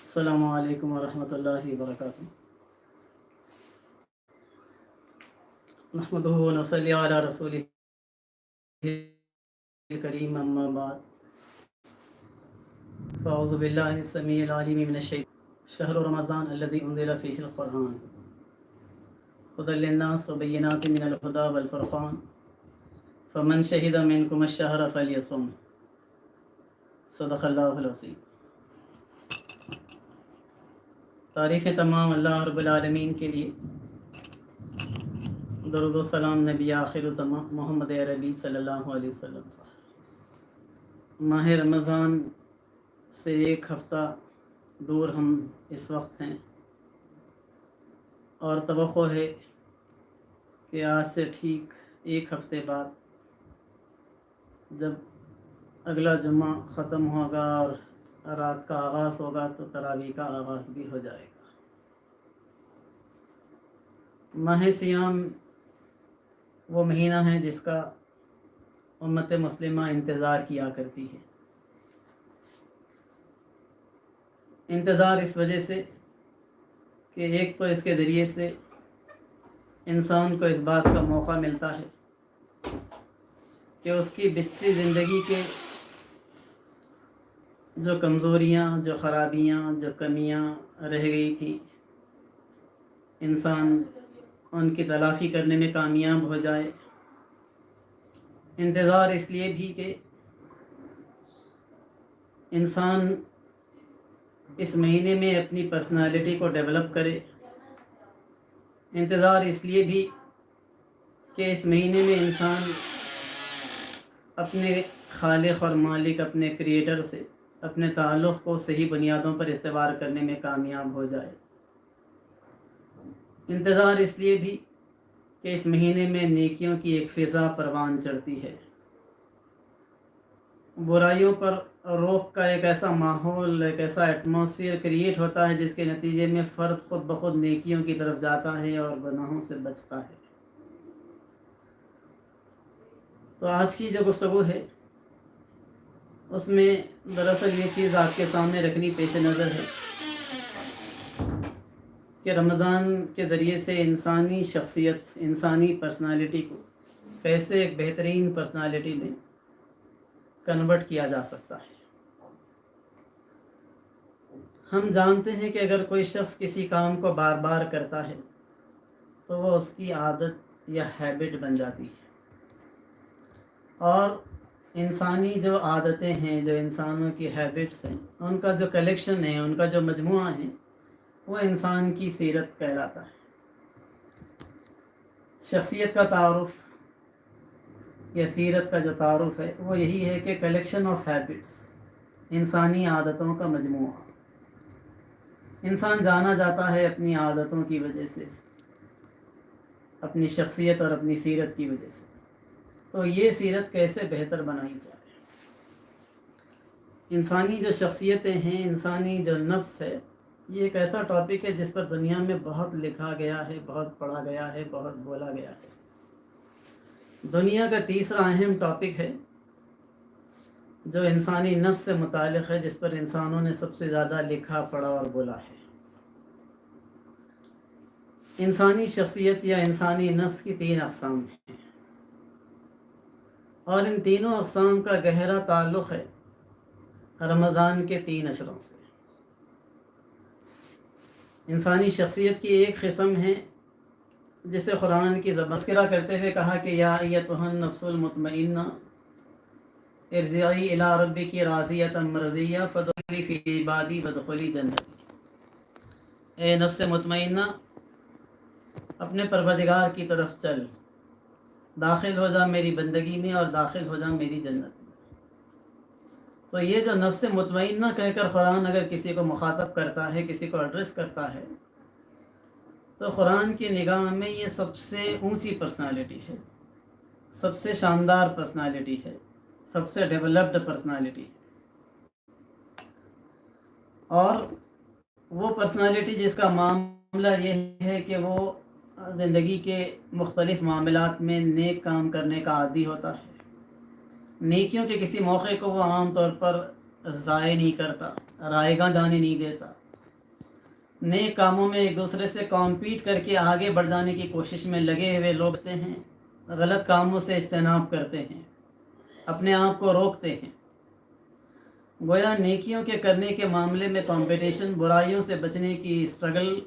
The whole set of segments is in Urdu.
السلام علیکم ورحمۃ اللہ وبرکاتہ۔ نحمدہ و نصلی علی رسولہ الکریم، اما بعد، فاعوذ باللہ السمیع العلیم من الشیطان شہر رمضان الذی انزل فیہ القرآن ھدی للناس وبینات من الھدی والفرقان فمن شہد منکم الشہر فلیصم۔ صدق اللہ العظیم۔ تعریف تمام اللہ رب العالمین کے لیے، درود و سلام نبی آخر الزمان محمد عربی صلی اللہ علیہ وسلم۔ ماہ رمضان سے ایک ہفتہ دور ہم اس وقت ہیں، اور توقع ہے کہ آج سے ٹھیک ایک ہفتے بعد جب اگلا جمعہ ختم ہوگا اور رات کا آغاز ہوگا تو تراویح کا آغاز بھی ہو جائے گا۔ ماہ صیام وہ مہینہ ہے جس کا امت مسلمہ انتظار کیا کرتی ہے۔ انتظار اس وجہ سے کہ ایک تو اس کے ذریعے سے انسان کو اس بات کا موقع ملتا ہے کہ اس کی بچی زندگی کے جو کمزوریاں، جو خرابیاں، جو کمیاں رہ گئی تھیں، انسان ان کی تلافی کرنے میں کامیاب ہو جائے۔ انتظار اس لیے بھی کہ انسان اس مہینے میں اپنی پرسنالٹی کو ڈیولپ کرے۔ انتظار اس لیے بھی کہ اس مہینے میں انسان اپنے خالق اور مالک، اپنے کریٹر سے اپنے تعلق کو صحیح بنیادوں پر استوار کرنے میں کامیاب ہو جائے۔ انتظار اس لیے بھی کہ اس مہینے میں نیکیوں کی ایک فضا پروان چڑھتی ہے، برائیوں پر روک کا ایک ایسا ماحول، ایک ایسا ایٹماسفیئر کریٹ ہوتا ہے جس کے نتیجے میں فرد خود بخود نیکیوں کی طرف جاتا ہے اور گناہوں سے بچتا ہے۔ تو آج کی جو گفتگو ہے اس میں دراصل یہ چیز آپ کے سامنے رکھنی پیش نظر ہے کہ رمضان کے ذریعے سے انسانی شخصیت، انسانی پرسنالٹی کو کیسے ایک بہترین پرسنالٹی میں کنورٹ کیا جا سکتا ہے۔ ہم جانتے ہیں کہ اگر کوئی شخص کسی کام کو بار بار کرتا ہے تو وہ اس کی عادت یا ہیبٹ بن جاتی ہے، اور انسانی جو عادتیں ہیں، جو انسانوں کی ہیبٹس ہیں، ان کا جو کلیکشن ہے، ان کا جو مجموعہ ہے، وہ انسان کی سیرت کہلاتا ہے۔ شخصیت کا تعارف یا سیرت کا جو تعارف ہے وہ یہی ہے کہ کلیکشن آف ہیبٹس، انسانی عادتوں کا مجموعہ۔ انسان جانا جاتا ہے اپنی عادتوں کی وجہ سے، اپنی شخصیت اور اپنی سیرت کی وجہ سے۔ تو یہ سیرت کیسے بہتر بنائی جائے؟ انسانی جو شخصیتیں ہیں، انسانی جو نفس ہے، یہ ایک ایسا ٹاپک ہے جس پر دنیا میں بہت لکھا گیا ہے، بہت پڑھا گیا ہے، بہت بولا گیا ہے۔ دنیا کا تیسرا اہم ٹاپک ہے جو انسانی نفس سے متعلق ہے، جس پر انسانوں نے سب سے زیادہ لکھا، پڑھا اور بولا ہے۔ انسانی شخصیت یا انسانی نفس کی 3 اقسام ہیں، اور ان تینوں اقسام کا گہرا تعلق ہے رمضان کے 3 اشروں سے۔ انسانی شخصیت کی ایک قسم ہے جسے قرآن کی تذکرہ کرتے ہوئے کہا کہ یا ایتھا النفس المطمئنہ ارجعی الی ربک راضیۃ مرضیہ فادخلی فی عبادی وادخلی جنتی۔ اے نفس مطمئنہ، اپنے پروردگار کی طرف چل، داخل ہو جا میری بندگی میں اور داخل ہو جا میری جنت میں۔ تو یہ جو نفس مطمئنہ کہہ کر قرآن اگر کسی کو مخاطب کرتا ہے، کسی کو ایڈریس کرتا ہے، تو قرآن کی نگاہ میں یہ سب سے اونچی پرسنالٹی ہے، سب سے شاندار پرسنالٹی ہے، سب سے ڈیولپڈ پرسنالٹی ہے، اور وہ پرسنالٹی جس کا معاملہ یہ ہے کہ وہ زندگی کے مختلف معاملات میں نیک کام کرنے کا عادی ہوتا ہے، نیکیوں کے کسی موقع کو وہ عام طور پر ضائع نہیں کرتا، رائیگاں جانے نہیں دیتا، نئے کاموں میں ایک دوسرے سے کمپیٹ کر کے آگے بڑھ جانے کی کوشش میں لگے ہوئے لوگ ہوتے ہیں، غلط کاموں سے اجتناب کرتے ہیں، اپنے آپ کو روکتے ہیں۔ گویا نیکیوں کے کرنے کے معاملے میں کمپٹیشن، برائیوں سے بچنے کی اسٹرگل،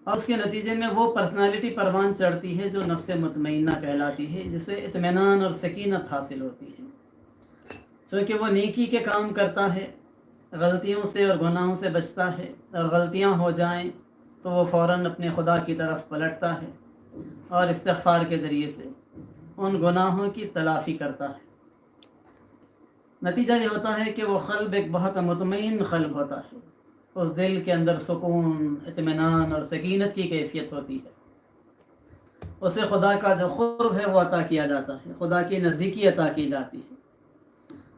اور اس کے نتیجے میں وہ پرسنالٹی پروان چڑھتی ہے جو نفس مطمئنہ کہلاتی ہے، جسے اطمینان اور سکینت حاصل ہوتی ہے، چونکہ وہ نیکی کے کام کرتا ہے، غلطیوں سے اور گناہوں سے بچتا ہے، اور غلطیاں ہو جائیں تو وہ فوراً اپنے خدا کی طرف پلٹتا ہے اور استغفار کے ذریعے سے ان گناہوں کی تلافی کرتا ہے۔ نتیجہ یہ ہوتا ہے کہ وہ قلب ایک بہت مطمئن قلب ہوتا ہے، اس دل کے اندر سکون، اطمینان اور سکینت کی کیفیت ہوتی ہے، اسے خدا کا جو قرب ہے وہ عطا کیا جاتا ہے، خدا کی نزدیکی عطا کی جاتی ہے،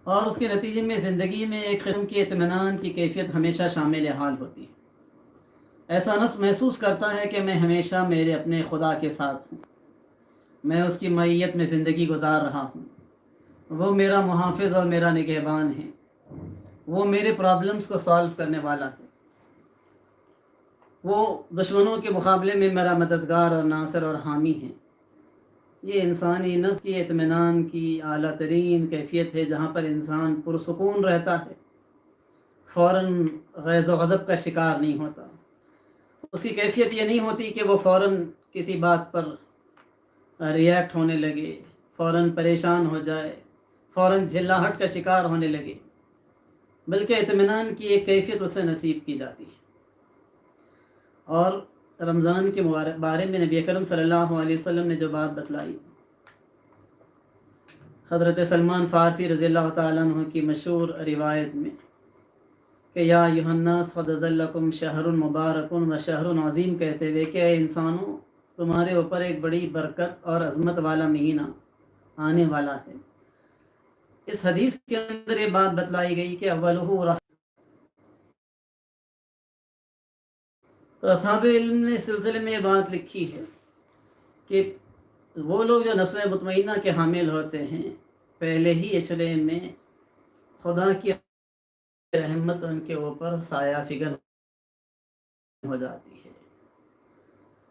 اور اس کے نتیجے میں زندگی میں ایک قسم کی اطمینان کی کیفیت ہمیشہ شامل حال ہوتی ہے۔ ایسا نفس محسوس کرتا ہے کہ میں ہمیشہ میرے اپنے خدا کے ساتھ ہوں، میں اس کی معیت میں زندگی گزار رہا ہوں، وہ میرا محافظ اور میرا نگہبان ہے، وہ میرے پرابلمز کو سالو کرنے والا ہے، وہ دشمنوں کے مقابلے میں میرا مددگار اور ناصر اور حامی ہے۔ یہ انسانی نفس کی اطمینان کی اعلیٰ ترین کیفیت ہے، جہاں پر انسان پرسکون رہتا ہے، فوراً غیظ و غضب کا شکار نہیں ہوتا۔ اس کی کیفیت یہ نہیں ہوتی کہ وہ فوراً کسی بات پر ریئیکٹ ہونے لگے، فوراً پریشان ہو جائے، فوراً جھلاہٹ کا شکار ہونے لگے، بلکہ اطمینان کی ایک کیفیت اسے نصیب کی جاتی ہے۔ اور رمضان کے بارے میں نبی اکرم صلی اللہ علیہ وسلم نے جو بات بتلائی، حضرت سلمان فارسی رضی اللہ تعالیٰ عنہ کی مشہور روایت میں کہ یا ایھا الناس قد ظلکم شہر مبارک و شہر عظیم کہتے ہوئے کہ اے انسانوں، تمہارے اوپر ایک بڑی برکت اور عظمت والا مہینہ آنے والا ہے۔ اس حدیث کے اندر یہ بات بتلائی گئی کہ اولہ تو اصحاب علم نے اس سلسلے میں یہ بات لکھی ہے کہ وہ لوگ جو نفس مطمئنہ کے حامل ہوتے ہیں، پہلے ہی اشرے میں خدا کی رحمت ان کے اوپر سایہ فگن ہو جاتی ہے،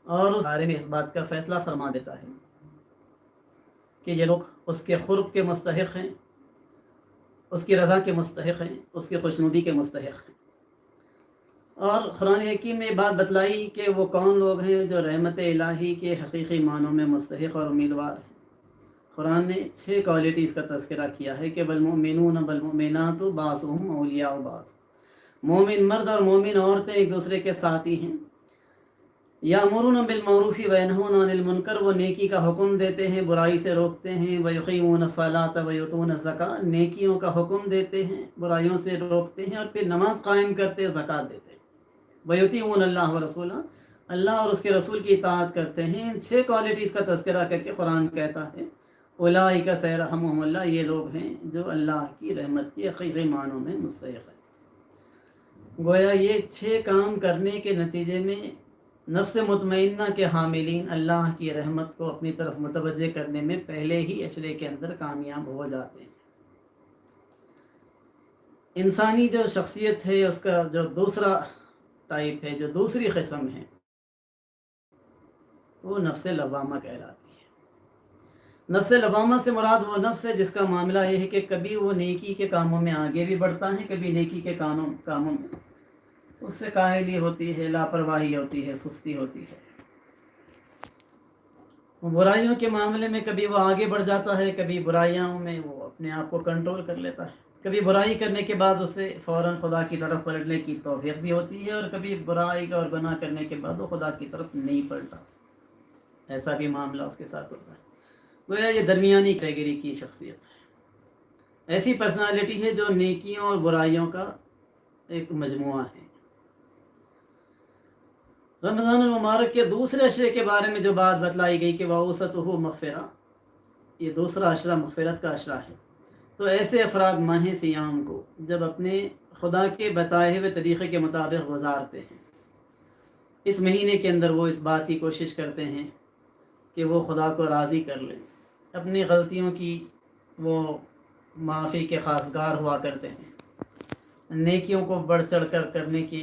اور اس بارے میں اس بات کا فیصلہ فرما دیتا ہے کہ یہ لوگ اس کے قرب کے مستحق ہیں، اس کی رضا کے مستحق ہیں، اس کی خوشنودی کے مستحق ہیں۔ اور قرآن حکیم میں بات بتلائی کہ وہ کون لوگ ہیں جو رحمت الہی کے حقیقی معنوں میں مستحق اور امیدوار ہیں۔ قرآن نے 6 کوالٹیز کا تذکرہ کیا ہے کہ والمؤمنون والمؤمنات بعضهم اولیاء بعض، مومن مرد اور مومن عورتیں ایک دوسرے کے ساتھی ہیں۔ یامرون بالمعروف وینہون عن المنکر، وہ نیکی کا حکم دیتے ہیں، برائی سے روکتے ہیں۔ ویقیمون الصلاۃ ویؤتون الزکاۃ، نیکیوں کا حکم دیتے ہیں، برائیوں سے روکتے ہیں، اور پھر نماز قائم کرتے ہیں، زکوٰۃ دیتے ہیں۔ ویطیعون اللہ ورسولہ، اللہ اور اس کے رسول کی اطاعت کرتے ہیں۔ ان 6 کوالٹیز کا تذکرہ کر کے قرآن کہتا ہے اولئک سیرحمہم اللہ، یہ لوگ ہیں جو اللہ کی رحمت کی حقیقی معنوں میں مستحق ہیں۔ گویا یہ 6 کام کرنے کے نتیجے میں نفس مطمئنہ کے حاملین اللہ کی رحمت کو اپنی طرف متوجہ کرنے میں پہلے ہی اشرے کے اندر کامیاب ہو جاتے ہیں۔ انسانی جو شخصیت ہے، اس کا جو دوسرا ٹائپ ہے، جو دوسری قسم ہے، وہ نفس لوامہ کہلاتی ہے۔ نفس لوامہ سے مراد وہ نفس ہے جس کا معاملہ یہ ہے کہ کبھی وہ نیکی کے کاموں میں آگے بھی بڑھتا ہے، کبھی نیکی کے کاموں میں اس سے کاہلی ہوتی ہے، لاپرواہی ہوتی ہے، سستی ہوتی ہے۔ برائیوں کے معاملے میں کبھی وہ آگے بڑھ جاتا ہے، کبھی برائیوں میں وہ اپنے آپ کو کنٹرول کر لیتا ہے، کبھی برائی کرنے کے بعد اسے فوراً خدا کی طرف پلٹنے کی توفیق بھی ہوتی ہے، اور کبھی برائی اور گناہ کرنے کے بعد وہ خدا کی طرف نہیں پلٹا، ایسا بھی معاملہ اس کے ساتھ ہوتا ہے۔ گویا یہ درمیانی کیٹیگری کی شخصیت ہے، ایسی پرسنالٹی ہے جو نیکیوں اور برائیوں کا ایک مجموعہ ہے۔ رمضان المبارک کے دوسرے عشرے کے بارے میں جو بات بتلائی گئی کہ وَأَوْسَطُهُ مغفرہ، یہ دوسرا عشرہ مغفرت کا عشرہ ہے، تو ایسے افراد ماہ سیام کو جب اپنے خدا کے بتائے ہوئے طریقے کے مطابق گزارتے ہیں، اس مہینے کے اندر وہ اس بات کی کوشش کرتے ہیں کہ وہ خدا کو راضی کر لیں، اپنی غلطیوں کی وہ معافی کے خواستگار ہوا کرتے ہیں، نیکیوں کو بڑھ چڑھ کر کرنے کی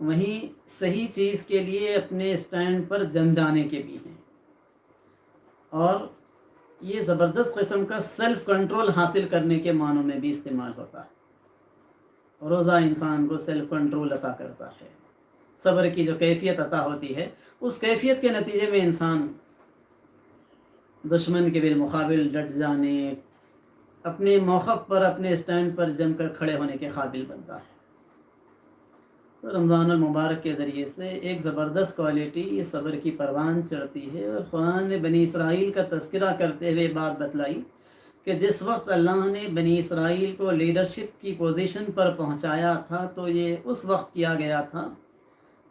وہیں صحیح چیز کے لیے اپنے اسٹینڈ پر جم جانے کے بھی ہیں، اور یہ زبردست قسم کا سیلف کنٹرول حاصل کرنے کے معنوں میں بھی استعمال ہوتا ہے۔ روزہ انسان کو سیلف کنٹرول عطا کرتا ہے، صبر کی جو کیفیت عطا ہوتی ہے، اس کیفیت کے نتیجے میں انسان دشمن کے بالمقابل ڈٹ جانے، اپنے موقف پر، اپنے اسٹینڈ پر جم کر کھڑے ہونے کے قابل بنتا ہے۔ تو رمضان المبارک کے ذریعے سے ایک زبردست کوالٹی یہ صبر کی پروان چڑھتی ہے، اور قرآن نے بنی اسرائیل کا تذکرہ کرتے ہوئے بات بتلائی کہ جس وقت اللہ نے بنی اسرائیل کو لیڈرشپ کی پوزیشن پر پہنچایا تھا تو یہ اس وقت کیا گیا تھا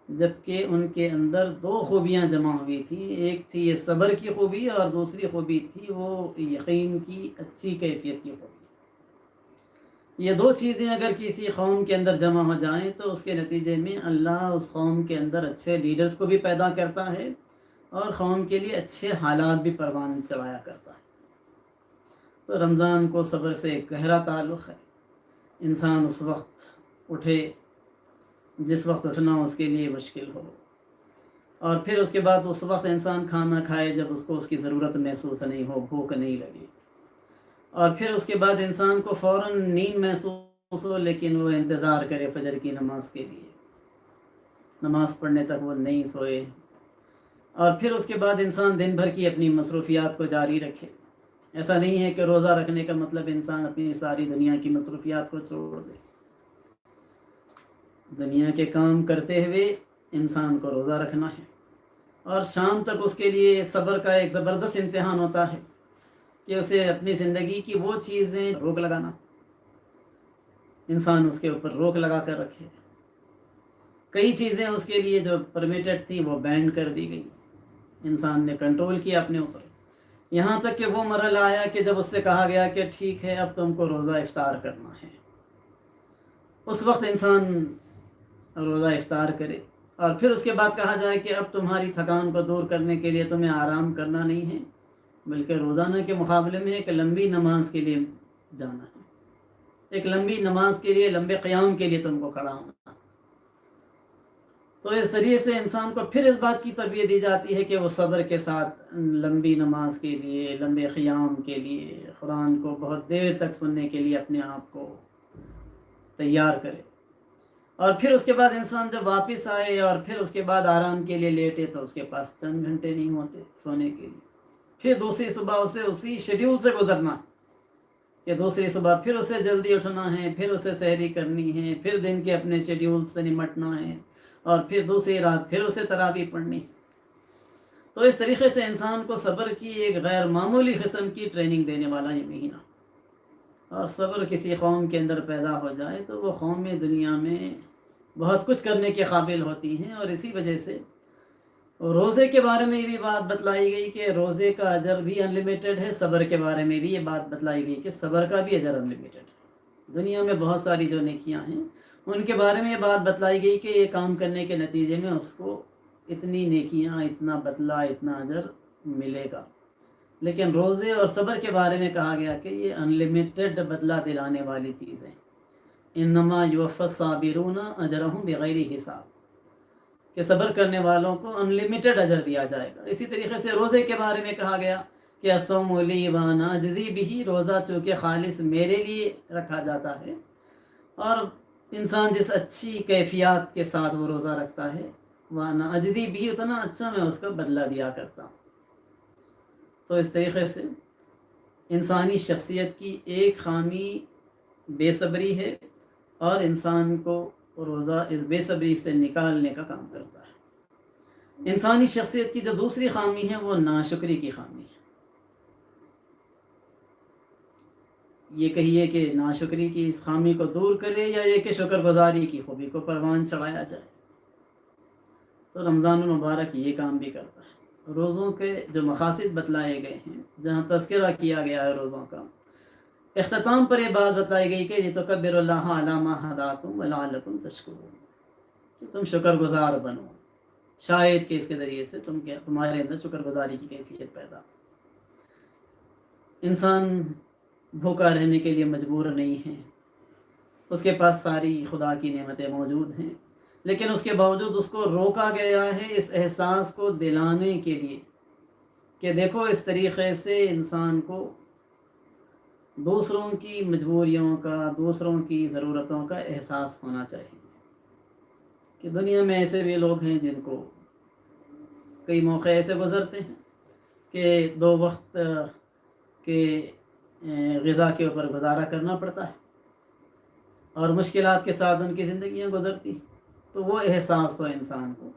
جبکہ ان کے اندر دو خوبیاں جمع ہوئی تھیں، ایک تھی یہ صبر کی خوبی، اور دوسری خوبی تھی وہ یقین کی اچھی کیفیت کی خوبی۔ یہ دو چیزیں اگر کسی قوم کے اندر جمع ہو جائیں تو اس کے نتیجے میں اللہ اس قوم کے اندر اچھے لیڈرز کو بھی پیدا کرتا ہے، اور قوم کے لیے اچھے حالات بھی پروان چڑھایا کرتا ہے۔ تو رمضان کو صبر سے ایک گہرا تعلق ہے۔ انسان اس وقت اٹھے جس وقت اٹھنا اس کے لیے مشکل ہو، اور پھر اس کے بعد اس وقت انسان کھانا کھائے جب اس کو اس کی ضرورت محسوس نہیں ہو، بھوک نہیں لگے، اور پھر اس کے بعد انسان کو فوراً نیند محسوس ہو لیکن وہ انتظار کرے فجر کی نماز کے لیے، نماز پڑھنے تک وہ نہیں سوئے، اور پھر اس کے بعد انسان دن بھر کی اپنی مصروفیات کو جاری رکھے۔ ایسا نہیں ہے کہ روزہ رکھنے کا مطلب انسان اپنی ساری دنیا کی مصروفیات کو چھوڑ دے۔ دنیا کے کام کرتے ہوئے انسان کو روزہ رکھنا ہے، اور شام تک اس کے لیے صبر کا ایک زبردست امتحان ہوتا ہے کہ اسے اپنی زندگی کی وہ چیزیں روک لگانا، انسان اس کے اوپر روک لگا کر رکھے۔ کئی چیزیں اس کے لیے جو پرمیٹڈ تھیں وہ بین کر دی گئی، انسان نے کنٹرول کیا اپنے اوپر، یہاں تک کہ وہ مرحلہ آیا کہ جب اس سے کہا گیا کہ ٹھیک ہے اب تم کو روزہ افطار کرنا ہے، اس وقت انسان روزہ افطار کرے، اور پھر اس کے بعد کہا جائے کہ اب تمہاری تھکان کو دور کرنے کے لیے تمہیں آرام کرنا نہیں ہے بلکہ روزانہ کے مقابلے میں ایک لمبی نماز کے لیے جانا ہے، ایک لمبی نماز کے لیے، لمبے قیام کے لیے تم کو کھڑا ہونا۔ تو اس ذریعے سے انسان کو پھر اس بات کی تربیت دی جاتی ہے کہ وہ صبر کے ساتھ لمبی نماز کے لیے، لمبے قیام کے لیے، قرآن کو بہت دیر تک سننے کے لیے اپنے آپ کو تیار کرے، اور پھر اس کے بعد انسان جب واپس آئے اور پھر اس کے بعد آرام کے لیے لیٹے تو اس کے پاس چند گھنٹے نہیں ہوتے سونے کے لیے، پھر دوسری صبح اسے اسی شیڈیول سے گزرنا کہ دوسری صبح پھر اسے جلدی اٹھنا ہے، پھر اسے سحری کرنی ہے، پھر دن کے اپنے شیڈیول سے نمٹنا ہے، اور پھر دوسری رات پھر اسے تراویح پڑھنی۔ تو اس طریقے سے انسان کو صبر کی ایک غیر معمولی قسم کی ٹریننگ دینے والا یہ مہینہ، اور صبر کسی قوم کے اندر پیدا ہو جائے تو وہ قومیں دنیا میں بہت کچھ کرنے کے قابل ہوتی ہیں۔ اور اسی وجہ سے روزے کے بارے میں بھی بات بتلائی گئی کہ روزے کا اجر بھی انلیمیٹڈ ہے، صبر کے بارے میں بھی یہ بات بتلائی گئی کہ صبر کا بھی اجر انلیمیٹڈ ہے۔ دنیا میں بہت ساری جو نیکیاں ہیں ان کے بارے میں یہ بات بتلائی گئی کہ یہ کام کرنے کے نتیجے میں اس کو اتنی نیکیاں، اتنا بدلہ، اتنا اجر ملے گا، لیکن روزے اور صبر کے بارے میں کہا گیا کہ یہ انلیمیٹڈ بدلہ دلانے والی چیز ہے۔ انما یوفی الصابرون اجرہم بغیر حساب، کہ صبر کرنے والوں کو انلیمیٹڈ اجر دیا جائے گا۔ اسی طریقے سے روزے کے بارے میں کہا گیا کہ الصوم لی وانا اجزی بہ، روزہ چونکہ خالص میرے لیے رکھا جاتا ہے، اور انسان جس اچھی کیفیات کے ساتھ وہ روزہ رکھتا ہے وانا اجزی بہ، اتنا اچھا میں اس کا بدلہ دیا کرتا ہوں۔ تو اس طریقے سے انسانی شخصیت کی ایک خامی بے صبری ہے، اور انسان کو روزہ اس بے صبری سے نکالنے کا کام کرتا ہے۔ انسانی شخصیت کی جو دوسری خامی ہے وہ ناشکری کی خامی ہے۔ یہ کہیے کہ ناشکری کی اس خامی کو دور کرے، یا یہ کہ شکر گزاری کی خوبی کو پروان چڑھایا جائے۔ تو رمضان المبارک یہ کام بھی کرتا ہے۔ روزوں کے جو مقاصد بتلائے گئے ہیں، جہاں تذکرہ کیا گیا ہے روزوں کا، اختتام پر یہ بات بتائی گئی کہ لِتُکَبِّرُوا اللَّهَ عَلَىٰ مَا هَدَاكُمْ وَلَعَلَّكُمْ تَشْكُرُونَ، کہ تم شکر گزار بنو، شاید کہ اس کے ذریعے سے تمہارے اندر شکر گزاری کی کیفیت پیدا۔ انسان بھوکا رہنے کے لیے مجبور نہیں ہے، اس کے پاس ساری خدا کی نعمتیں موجود ہیں، لیکن اس کے باوجود اس کو روکا گیا ہے اس احساس کو دلانے کے لیے کہ دیکھو اس طریقے سے انسان کو دوسروں کی مجبوریوں کا، دوسروں کی ضرورتوں کا احساس ہونا چاہیے کہ دنیا میں ایسے بھی لوگ ہیں جن کو کئی موقع ایسے گزرتے ہیں کہ 2 وقت کے غذا کے اوپر گزارا کرنا پڑتا ہے اور مشکلات کے ساتھ ان کی زندگیاں گزرتی، تو وہ احساس ہو انسان کو،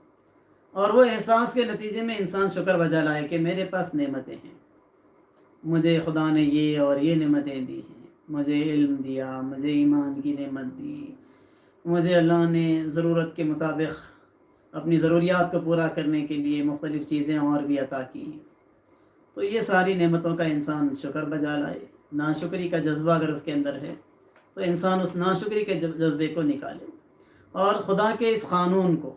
اور وہ احساس کے نتیجے میں انسان شکر بجا لائے کہ میرے پاس نعمتیں ہیں، مجھے خدا نے یہ اور یہ نعمتیں دی ہیں، مجھے علم دیا، مجھے ایمان کی نعمت دی، مجھے اللہ نے ضرورت کے مطابق اپنی ضروریات کو پورا کرنے کے لیے مختلف چیزیں اور بھی عطا کی ہیں۔ تو یہ ساری نعمتوں کا انسان شکر بجا لائے۔ ناشکری کا جذبہ اگر اس کے اندر ہے تو انسان اس ناشکری کے جذبے کو نکالے اور خدا کے اس قانون کو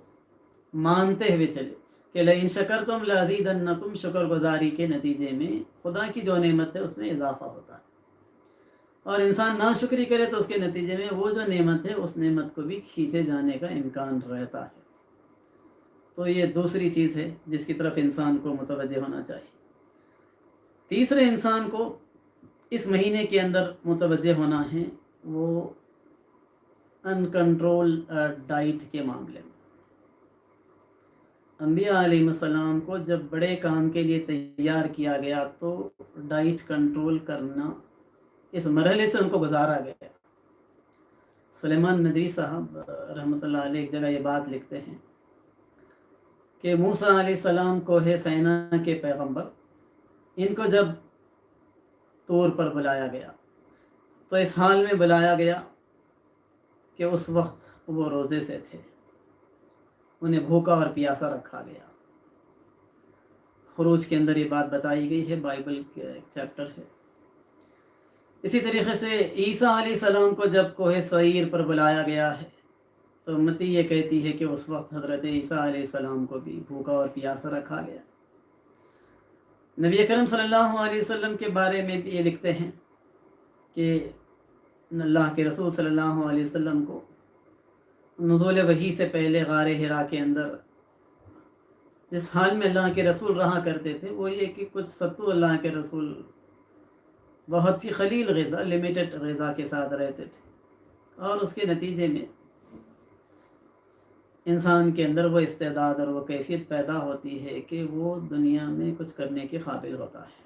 مانتے ہوئے چلے کہ لئن شکرتم لازیدنکم، شکر گزاری کے نتیجے میں خدا کی جو نعمت ہے اس میں اضافہ ہوتا ہے، اور انسان ناشکری کرے تو اس کے نتیجے میں وہ جو نعمت ہے اس نعمت کو بھی کھینچے جانے کا امکان رہتا ہے۔ تو یہ دوسری چیز ہے جس کی طرف انسان کو متوجہ ہونا چاہیے۔ تیسرے انسان کو اس مہینے کے اندر متوجہ ہونا ہے وہ ان کنٹرول ڈائٹ کے معاملے میں۔ انبیاء علیہ السلام کو جب بڑے کام کے لیے تیار کیا گیا تو ڈائٹ کنٹرول کرنا اس مرحلے سے ان کو گزارا گیا۔ سلیمان ندوی صاحب رحمۃ اللہ علیہ ایک جگہ یہ بات لکھتے ہیں کہ موسیٰ علیہ السلام کوہ سینا کے پیغمبر، ان کو جب طور پر بلایا گیا تو اس حال میں بلایا گیا کہ اس وقت وہ روزے سے تھے، انہیں بھوکا اور پیاسا رکھا گیا۔ خروج کے اندر یہ بات بتائی گئی ہے، بائبل کا ایک چیپٹر ہے۔ اسی طریقے سے عیسیٰ علیہ السلام کو جب کوہ سعیر پر بلایا گیا ہے تو امتی یہ کہتی ہے کہ اس وقت حضرت عیسیٰ علیہ السلام کو بھی بھوکا اور پیاسا رکھا گیا۔ نبی اکرم صلی اللہ علیہ وسلم کے بارے میں بھی یہ لکھتے ہیں کہ اللہ کے رسول صلی اللہ علیہ وسلم کو نزول وحی سے پہلے غار حرا کے اندر جس حال میں اللہ کے رسول رہا کرتے تھے وہ یہ کہ کچھ ستو اللہ کے رسول بہت ہی قلیل غذا، لمیٹڈ غذا کے ساتھ رہتے تھے، اور اس کے نتیجے میں انسان کے اندر وہ استعداد اور وہ کیفیت پیدا ہوتی ہے کہ وہ دنیا میں کچھ کرنے کے قابل ہوتا ہے۔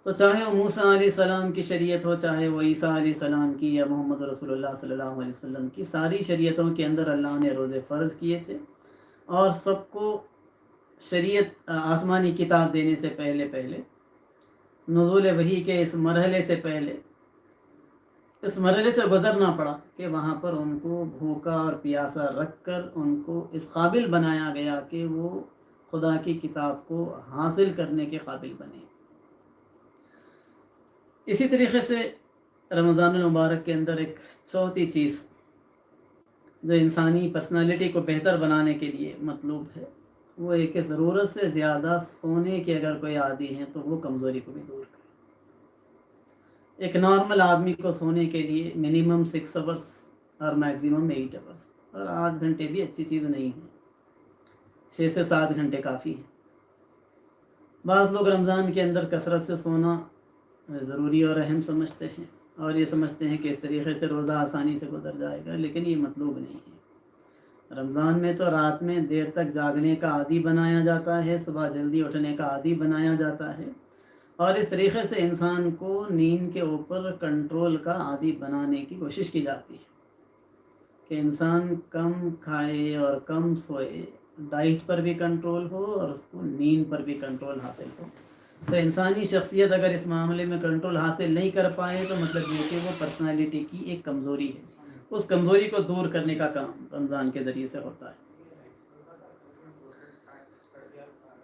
تو چاہے وہ موسیٰ علیہ السلام کی شریعت ہو، چاہے وہ عیسیٰ علیہ السلام کی یا محمد رسول اللہ صلی اللہ علیہ وسلم کی، ساری شریعتوں کے اندر اللہ نے روزے فرض کیے تھے، اور سب کو شریعت آسمانی کتاب دینے سے پہلے نزول وحی کے اس مرحلے سے پہلے اس مرحلے سے گزرنا پڑا کہ وہاں پر ان کو بھوکا اور پیاسا رکھ کر ان کو اس قابل بنایا گیا کہ وہ خدا کی کتاب کو حاصل کرنے کے قابل بنے۔ اسی طریقے سے رمضان المبارک کے اندر ایک چوتھی چیز جو انسانی پرسنالٹی کو بہتر بنانے کے لیے مطلوب ہے وہ ہے کہ ضرورت سے زیادہ سونے کے اگر کوئی عادی ہیں تو وہ کمزوری کو بھی دور کرے۔ ایک نارمل آدمی کو سونے کے لیے منیمم 6 آورس اور میکسیمم 8 آورس، اور 8 گھنٹے بھی اچھی چیز نہیں ہے، 6 سے 7 گھنٹے کافی ہے۔ بعض لوگ رمضان کے اندر کثرت سے سونا ضروری اور اہم سمجھتے ہیں اور یہ سمجھتے ہیں کہ اس طریقے سے روزہ آسانی سے گزر جائے گا، لیکن یہ مطلوب نہیں ہے۔ رمضان میں تو رات میں دیر تک جاگنے کا عادی بنایا جاتا ہے، صبح جلدی اٹھنے کا عادی بنایا جاتا ہے، اور اس طریقے سے انسان کو نیند کے اوپر کنٹرول کا عادی بنانے کی کوشش کی جاتی ہے کہ انسان کم کھائے اور کم سوئے، ڈائٹ پر بھی کنٹرول ہو اور اس کو نیند پر بھی کنٹرول حاصل ہو۔ تو انسانی شخصیت اگر اس معاملے میں کنٹرول حاصل نہیں کر پائے تو مطلب یہ کہ وہ پرسنالٹی کی ایک کمزوری ہے، اس کمزوری کو دور کرنے کا کام رمضان کے ذریعے سے ہوتا ہے۔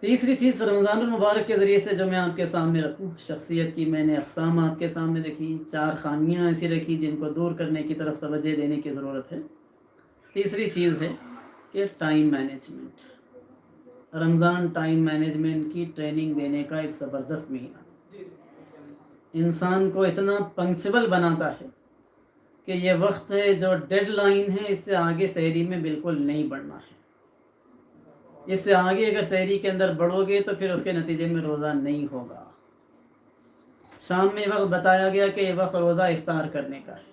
تیسری چیز رمضان المبارک کے ذریعے سے جو میں آپ کے سامنے رکھوں، شخصیت کی میں نے اقسام آپ کے سامنے رکھی، 4 خامیاں ایسی رکھی جن کو دور کرنے کی طرف توجہ دینے کی ضرورت ہے۔ تیسری چیز ہے کہ ٹائم مینجمنٹ۔ رمضان ٹائم مینجمنٹ کی ٹریننگ دینے کا ایک زبردست مہینہ، انسان کو اتنا پنکچول بناتا ہے کہ یہ وقت ہے جو ڈیڈ لائن ہے، اس سے آگے سحری میں بالکل نہیں بڑھنا ہے. اس سے آگے اگر سحری کے اندر بڑھو گے تو پھر اس کے نتیجے میں روزہ نہیں ہوگا. شام میں وقت بتایا گیا کہ یہ وقت روزہ افطار کرنے کا ہے.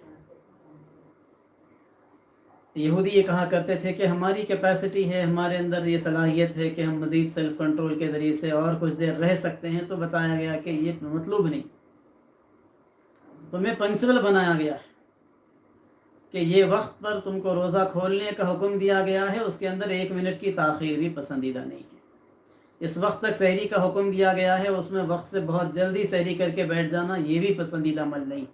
یہودی یہ کہا کرتے تھے کہ ہماری کیپیسٹی ہے، ہمارے اندر یہ صلاحیت ہے کہ ہم مزید سیلف کنٹرول کے ذریعے سے اور کچھ دیر رہ سکتے ہیں. تو بتایا گیا کہ یہ مطلوب نہیں، تمہیں پنچول بنایا گیا ہے کہ یہ وقت پر تم کو روزہ کھولنے کا حکم دیا گیا ہے، اس کے اندر 1 منٹ کی تاخیر بھی پسندیدہ نہیں ہے. اس وقت تک سحری کا حکم دیا گیا ہے، اس میں وقت سے بہت جلدی سحری کر کے بیٹھ جانا یہ بھی پسندیدہ عمل نہیں.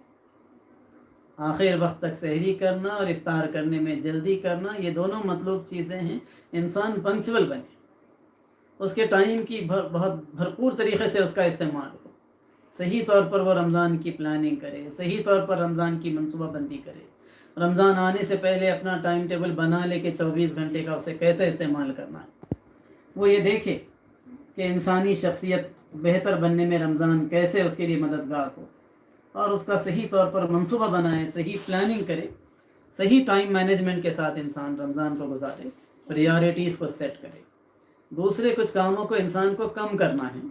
آخر وقت تک سحری کرنا اور افطار کرنے میں جلدی کرنا، یہ دونوں مطلوب چیزیں ہیں. انسان پنکچول بنے، اس کے ٹائم کی بہت بھرپور طریقے سے اس کا استعمال ہو، صحیح طور پر وہ رمضان کی پلاننگ کرے، صحیح طور پر رمضان کی منصوبہ بندی کرے. رمضان آنے سے پہلے اپنا ٹائم ٹیبل بنا لے کہ 24 گھنٹے کا اسے کیسے استعمال کرنا ہے. وہ یہ دیکھے کہ انسانی شخصیت بہتر بننے میں رمضان کیسے اس کے لیے مددگار ہو، اور اس کا صحیح طور پر منصوبہ بنائے، صحیح پلاننگ کرے، صحیح ٹائم مینجمنٹ کے ساتھ انسان رمضان کو گزارے، پریارٹیز کو سیٹ کرے. دوسرے کچھ کاموں کو انسان کو کم کرنا ہے،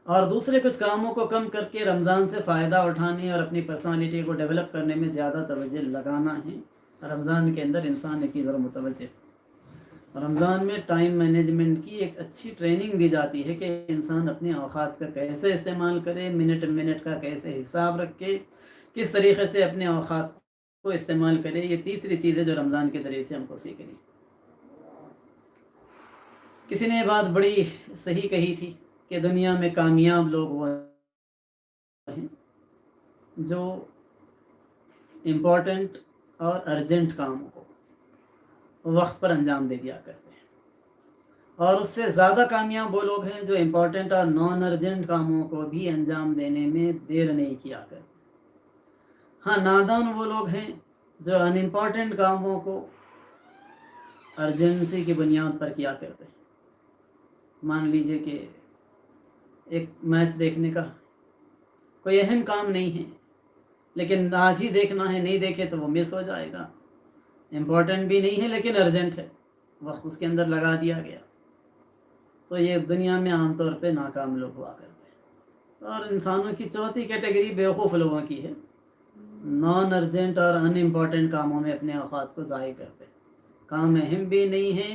اور دوسرے کچھ کاموں کو کم کر کے رمضان سے فائدہ اٹھانے اور اپنی پرسنالٹی کو ڈیولپ کرنے میں زیادہ توجہ لگانا ہے. رمضان کے اندر انسان کی ذرا متوجہ. رمضان میں ٹائم مینجمنٹ کی ایک اچھی ٹریننگ دی جاتی ہے کہ انسان اپنے اوقات کا کیسے استعمال کرے، منٹ کا کیسے حساب رکھے، کس طریقے سے اپنے اوقات کو استعمال کرے. یہ تیسری چیز ہے جو رمضان کے ذریعے سے ہم کو سیکھنی. کسی نے یہ بات بڑی صحیح کہی تھی کہ دنیا میں کامیاب لوگ وہ ہیں جو امپورٹنٹ اور ارجنٹ کاموں کو وقت پر انجام دے دیا کرتے ہیں، اور اس سے زیادہ کامیاب وہ لوگ ہیں جو امپورٹنٹ اور نان ارجنٹ کاموں کو بھی انجام دینے میں دیر نہیں کیا کرتے. ہاں، نادان وہ لوگ ہیں جو ان امپورٹنٹ کاموں کو ارجنسی کی بنیاد پر کیا کرتے ہیں. مان لیجئے کہ ایک میچ دیکھنے کا کوئی اہم کام نہیں ہے، لیکن آج ہی دیکھنا ہے، نہیں دیکھے تو وہ مس ہو جائے گا. امپورٹنٹ بھی نہیں ہے لیکن ارجنٹ ہے، وقت اس کے اندر لگا دیا گیا. تو یہ دنیا میں عام طور پہ ناکام لوگ ہوا کرتے ہیں. اور انسانوں کی چوتھی کیٹیگری بیوقوف لوگوں کی ہے، نان ارجنٹ اور ان امپورٹنٹ کاموں میں اپنے اوقات کو ضائع کرتے ہیں. کام اہم بھی نہیں ہے،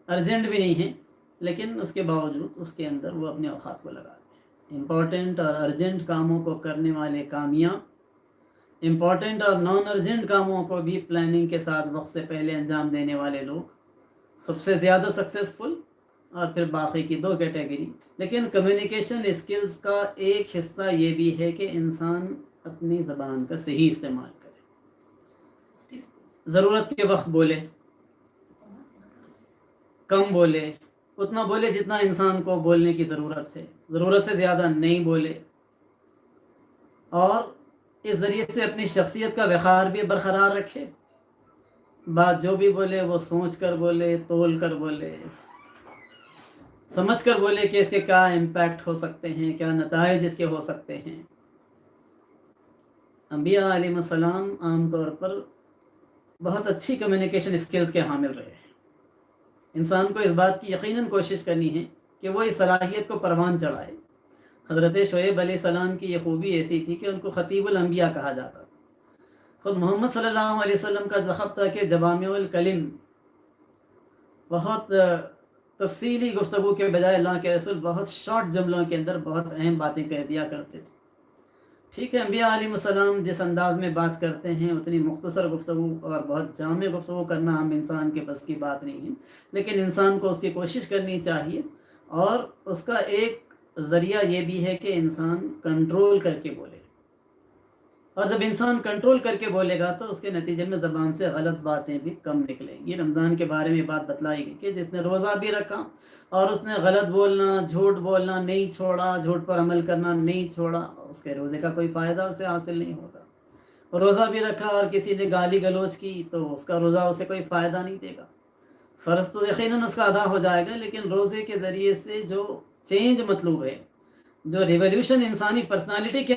ارجنٹ بھی نہیں ہے، لیکن اس کے باوجود اس کے اندر وہ اپنے اوقات کو لگاتے ہیں. امپورٹنٹ اور ارجنٹ کاموں کو کرنے والے کامیاب، امپورٹنٹ اور نان ارجنٹ کاموں کو بھی پلاننگ کے ساتھ وقت سے پہلے انجام دینے والے لوگ سب سے زیادہ سکسیسفل. اور پھر باقی کی 2 کیٹیگری. لیکن کمیونیکیشن اسکلز کا ایک حصہ یہ بھی ہے کہ انسان اپنی زبان کا صحیح استعمال کرے، ضرورت کے وقت بولے، کم بولے، اتنا بولے جتنا انسان کو بولنے کی ضرورت ہے، ضرورت سے زیادہ نہیں بولے، اور اس ذریعے سے اپنی شخصیت کا وقار بھی برقرار رکھے. بات جو بھی بولے وہ سوچ کر بولے، تول کر بولے، سمجھ کر بولے کہ اس کے کیا امپیکٹ ہو سکتے ہیں، کیا نتائج اس کے ہو سکتے ہیں. انبیاء علیہ السلام عام طور پر بہت اچھی کمیونیکیشن اسکلز کے حامل رہے ہیں. انسان کو اس بات کی یقیناً کوشش کرنی ہے کہ وہ اس صلاحیت کو پروان چڑھائے. حضرت شعیب علیہ السلام کی یہ خوبی ایسی تھی کہ ان کو خطیب الانبیاء کہا جاتا تھا. خود محمد صلی اللہ علیہ وسلم کا لقب تھا کہ جوامع الکلم، بہت تفصیلی گفتگو کے بجائے اللہ کے رسول بہت شارٹ جملوں کے اندر بہت اہم باتیں کہہ دیا کرتے تھے. ٹھیک ہے، انبیاء علیہ السلام جس انداز میں بات کرتے ہیں اتنی مختصر گفتگو اور بہت جامع گفتگو کرنا ہم انسان کے بس کی بات نہیں ہے، لیکن انسان کو اس کی کوشش کرنی چاہیے. اور اس کا ایک ذریعہ یہ بھی ہے کہ انسان کنٹرول کر کے بولے، اور جب انسان کنٹرول کر کے بولے گا تو اس کے نتیجے میں زبان سے غلط باتیں بھی کم نکلیں گی. رمضان کے بارے میں بات بتلائی گئی کہ جس نے روزہ بھی رکھا اور اس نے غلط بولنا، جھوٹ بولنا نہیں چھوڑا، جھوٹ پر عمل کرنا نہیں چھوڑا، اس کے روزے کا کوئی فائدہ اسے حاصل نہیں ہوگا. روزہ بھی رکھا اور کسی نے گالی گلوچ کی تو اس کا روزہ اسے کوئی فائدہ نہیں دے گا. فرض تو یقیناً اس کا ادا ہو جائے گا، لیکن روزے کے ذریعے سے جو چینج مطلوب ہے، جو ریولیوشن انسانی پرسنالٹی کے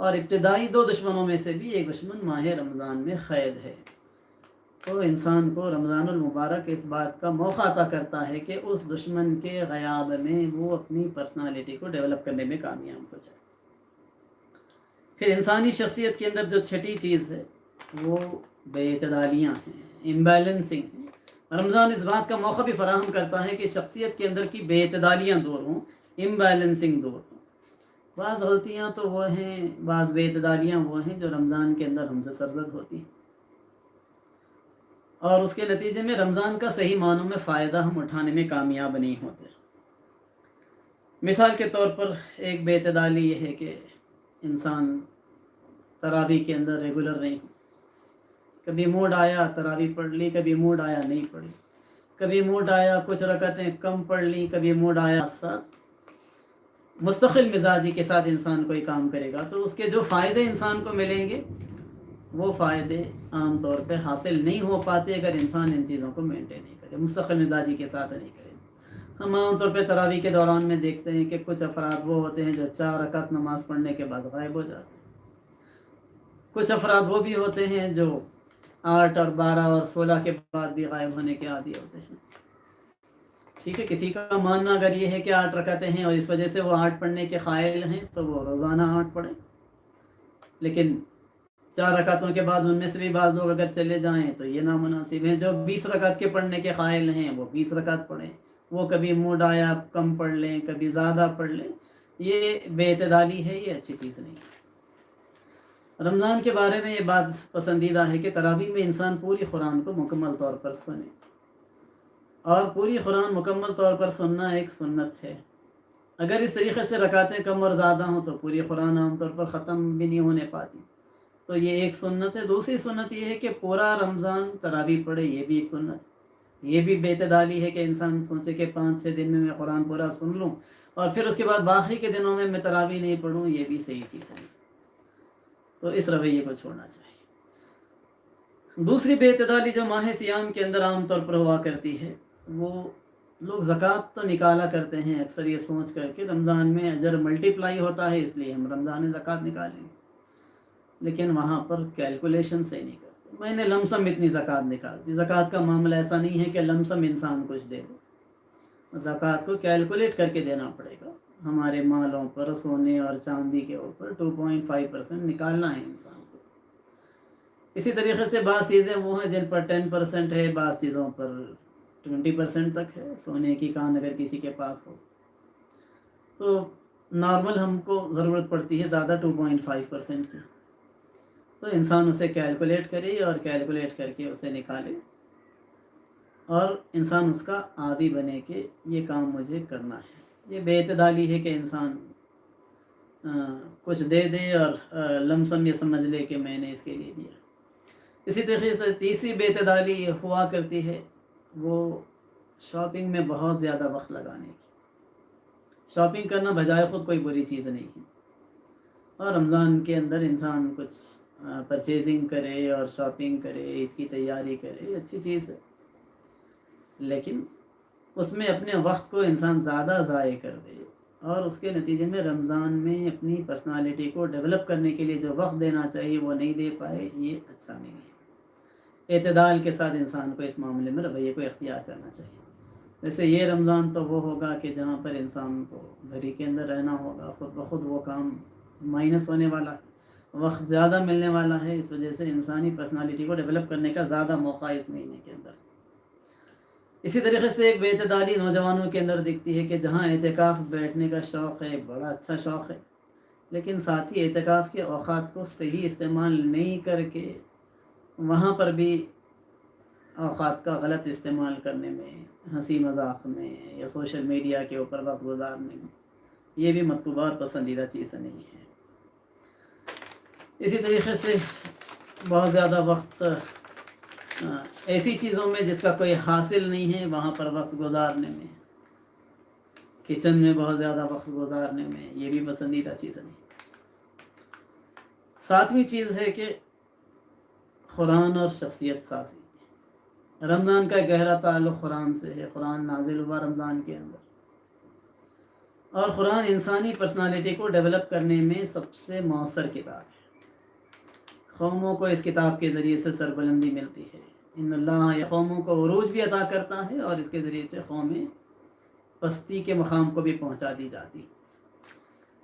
اور ابتدائی 2 دشمنوں میں سے بھی ایک دشمن ماہ رمضان میں قید ہے۔ تو انسان کو رمضان المبارک اس بات کا موقع عطا کرتا ہے کہ اس دشمن کے غیاب میں وہ اپنی پرسنالٹی کو ڈیولپ کرنے میں کامیاب ہو جائے۔ پھر انسانی شخصیت کے اندر جو چھٹی چیز ہے وہ بے اعتدالیاں ہیں، امبیلنسنگ ہے۔ رمضان اس بات کا موقع بھی فراہم کرتا ہے کہ شخصیت کے اندر کی بے اعتدالیاں دور ہوں، امبیلنسنگ دور ہوں۔ بعض غلطیاں تو وہ ہیں، بعض بے اعتدالیاں وہ ہیں جو رمضان کے اندر ہم سے سرزد ہوتی ہیں، اور اس کے نتیجے میں رمضان کا صحیح معنوں میں فائدہ ہم اٹھانے میں کامیاب نہیں ہوتے۔ مثال کے طور پر ایک بے اعتدالی یہ ہے کہ انسان تراویح کے اندر ریگولر نہیں، کبھی موڈ آیا تراویح پڑھ لی، کبھی موڈ آیا نہیں پڑھی، کبھی موڈ آیا کچھ رکعتیں کم پڑھ لی، کبھی موڈ آیا ساتھ مستقل مزاجی کے ساتھ انسان کوئی کام کرے گا تو اس کے جو فائدے انسان کو ملیں گے وہ فائدے عام طور پہ حاصل نہیں ہو پاتے اگر انسان ان چیزوں کو مینٹین نہیں کرے، مستقل مزاجی کے ساتھ نہیں کرے۔ ہم عام طور پہ تراویح کے دوران میں دیکھتے ہیں کہ کچھ افراد وہ ہوتے ہیں جو 4 رکعت نماز پڑھنے کے بعد غائب ہو جاتے ہیں، کچھ افراد وہ بھی ہوتے ہیں جو 8 اور 12 اور 16 کے بعد بھی غائب ہونے کے عادی ہوتے ہیں۔ ٹھیک ہے، کسی کا ماننا اگر یہ ہے کہ 8 رکعتیں ہیں اور اس وجہ سے وہ 8 پڑھنے کے قائل ہیں تو وہ روزانہ 8 پڑھیں، لیکن 4 رکعتوں کے بعد ان میں سے بھی بعض لوگ اگر چلے جائیں تو یہ نامناسب ہیں۔ جو 20 رکعت کے پڑھنے کے قائل ہیں وہ 20 رکعت پڑھیں، وہ کبھی موڈ آیا کم پڑھ لیں، کبھی زیادہ پڑھ لیں، یہ بے اعتدالی ہے، یہ اچھی چیز نہیں ہے۔ رمضان کے بارے میں یہ بات پسندیدہ ہے کہ تراویح میں انسان پوری قرآن کو مکمل طور پر سنے، اور پوری قرآن مکمل طور پر سننا ایک سنت ہے۔ اگر اس طریقے سے رکعتیں کم اور زیادہ ہوں تو پوری قرآن عام طور پر ختم بھی نہیں ہونے پاتی، تو یہ ایک سنت ہے۔ دوسری سنت یہ ہے کہ پورا رمضان تراویح پڑھے، یہ بھی ایک سنت ہے۔ یہ بھی بے اعتدالی ہے کہ انسان سوچے کہ 5-6 دن میں قرآن پورا سن لوں اور پھر اس کے بعد باقی کے دنوں میں تراویح نہیں پڑھوں، یہ بھی صحیح چیز ہے، تو اس رویے کو چھوڑنا چاہیے۔ دوسری بے اعتدالی جو ماہ سیام کے اندر عام طور پر ہوا کرتی ہے، وہ لوگ زکوٰۃ تو نکالا کرتے ہیں اکثر یہ سوچ کر کے رمضان میں اجر ملٹیپلائی ہوتا ہے اس لیے ہم رمضان میں زکوٰۃ نکالیں، لیکن وہاں پر کیلکولیشن صحیح نہیں کرتے۔ میں نے لم سم اتنی زکوٰۃ نکال دی، زکوٰۃ کا معاملہ ایسا نہیں ہے کہ لم سم انسان کچھ دے دو، زکوٰۃ کو کیلکولیٹ کر کے دینا پڑے گا۔ ہمارے مالوں پر سونے اور چاندی کے اوپر 2.5% نکالنا ہے انسان کو۔ اسی طریقے سے بعض چیزیں وہ ہیں جن پر 10% ہے، بعض چیزوں پر 20% تک ہے۔ سونے کی کان اگر کسی کے پاس ہو تو نارمل ہم کو ضرورت پڑتی ہے زیادہ 2.5% کی، تو انسان اسے کیلکولیٹ کرے اور کیلکولیٹ کر کے اسے نکالے، اور انسان اس کا عادی بنے کہ یہ کام مجھے کرنا ہے۔ یہ بے اعتدالی ہے کہ انسان کچھ دے دے اور لم سم یہ سمجھ لے کہ میں نے اس کے لیے دیا۔ اسی طریقے سے تیسری بے اعتدالی ہوا کرتی ہے وہ شاپنگ میں بہت زیادہ وقت لگانے کی۔ شاپنگ کرنا بجائے خود کوئی بری چیز نہیں ہے، اور رمضان کے اندر انسان کچھ پرچیزنگ کرے اور شاپنگ کرے، عید کی تیاری کرے، اچھی چیز ہے، لیکن اس میں اپنے وقت کو انسان زیادہ ضائع کر دے اور اس کے نتیجے میں رمضان میں اپنی پرسنالٹی کو ڈیولپ کرنے کے لیے جو وقت دینا چاہیے وہ نہیں دے پائے، یہ اچھا نہیں ہے۔ اعتدال کے ساتھ انسان کو اس معاملے میں رویے کو اختیار کرنا چاہیے۔ جیسے یہ رمضان تو وہ ہوگا کہ جہاں پر انسان کو گھر کے اندر رہنا ہوگا، خود بخود وہ کام مائنس ہونے والا ہے، وقت زیادہ ملنے والا ہے، اس وجہ سے انسانی پرسنالٹی کو ڈیولپ کرنے کا زیادہ موقع اس مہینے کے اندر۔ اسی طریقے سے ایک بے اعتدالی نوجوانوں کے اندر دکھتی ہے کہ جہاں اعتکاف بیٹھنے کا شوق ہے، بڑا اچھا شوق ہے، لیکن ساتھ ہی اعتکاف کے اوقات کو صحیح استعمال نہیں کر کے وہاں پر بھی اوقات کا غلط استعمال کرنے میں، ہنسی مذاق میں یا سوشل میڈیا کے اوپر وقت گزارنے میں، یہ بھی مطلوبہ اور پسندیدہ چیز نہیں ہے۔ اسی طریقے سے بہت زیادہ وقت ایسی چیزوں میں جس کا کوئی حاصل نہیں ہے وہاں پر وقت گزارنے میں، کچن میں بہت زیادہ وقت گزارنے میں، یہ بھی پسندیدہ چیز نہیں۔ ساتویں چیز ہے کہ قرآن اور شخصیت سازی۔ رمضان کا گہرا تعلق قرآن سے ہے، قرآن نازل ہوا رمضان کے اندر، اور قرآن انسانی پرسنالٹی کو ڈیولپ کرنے میں سب سے مؤثر کتاب ہے۔ قوموں کو اس کتاب کے ذریعے سے سربلندی ملتی ہے۔ ان اللہ یہ قوموں کو عروج بھی عطا کرتا ہے اور اس کے ذریعے سے قومیں پستی کے مقام کو بھی پہنچا دی جاتی۔